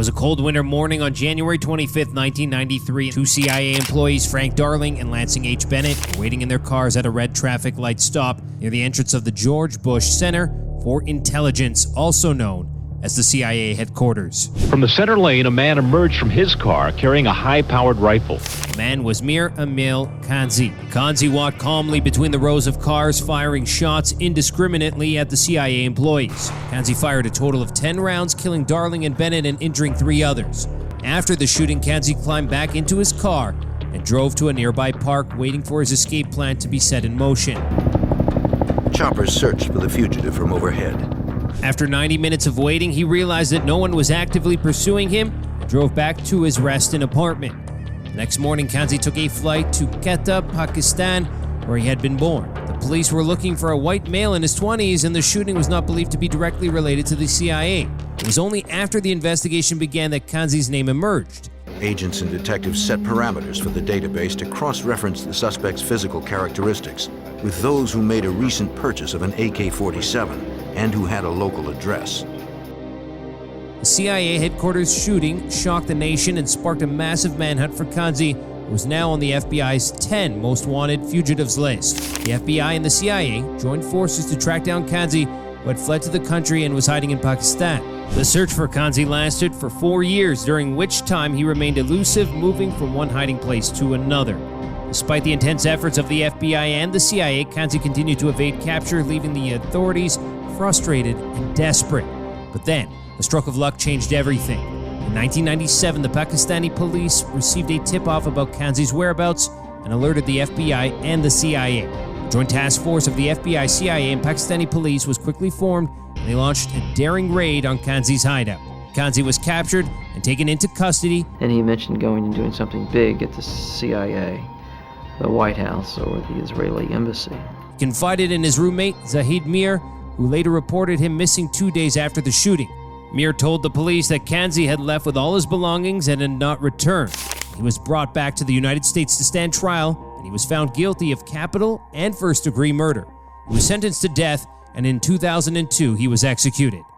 was a cold winter morning on January 25, 1993. Two CIA employees, Frank Darling and Lansing H. Bennett, were waiting in their cars at a red traffic light stop near the entrance of the George Bush Center for Intelligence, also known as the CIA headquarters. From the center lane, a man emerged from his car carrying a high-powered rifle. The man was Mir Amir Kansi. Kansi walked calmly between the rows of cars, firing shots indiscriminately at the CIA employees. Kansi fired a total of 10 rounds, killing Darling and Bennett and injuring 3 others. After the shooting, Kansi climbed back into his car and drove to a nearby park, waiting for his escape plan to be set in motion. Choppers searched for the fugitive from overhead. After 90 minutes of waiting, he realized that no one was actively pursuing him and drove back to his Reston apartment. The next morning, Kansi took a flight to Quetta, Pakistan, where he had been born. The police were looking for a white male in his 20s, and the shooting was not believed to be directly related to the CIA. It was only after the investigation began that Kansi's name emerged. Agents and detectives set parameters for the database to cross-reference the suspect's physical characteristics with those who made a recent purchase of an AK-47 and who had a local address. The CIA headquarters shooting shocked the nation and sparked a massive manhunt for Kansi, who was now on the FBI's 10 most wanted fugitives list. The FBI and the CIA joined forces to track down Kansi, who had fled to the country and was hiding in Pakistan. The search for Kansi lasted for 4 years, during which time he remained elusive, moving from one hiding place to another. Despite the intense efforts of the FBI and the CIA, Kansi continued to evade capture, leaving the authorities frustrated and desperate. But then, a stroke of luck changed everything. In 1997, the Pakistani police received a tip-off about Kansi's whereabouts and alerted the FBI and the CIA. A joint task force of the FBI, CIA, and Pakistani police was quickly formed, and they launched a daring raid on Kansi's hideout. Kansi was captured and taken into custody. And he mentioned going and doing something big at the CIA, the White House, or the Israeli embassy. He confided in his roommate, Zahid Mir, who later reported him missing 2 days after the shooting. Mir told the police that Kansi had left with all his belongings and had not returned. He was brought back to the United States to stand trial, and he was found guilty of capital and first-degree murder. He was sentenced to death, and in 2002 he was executed.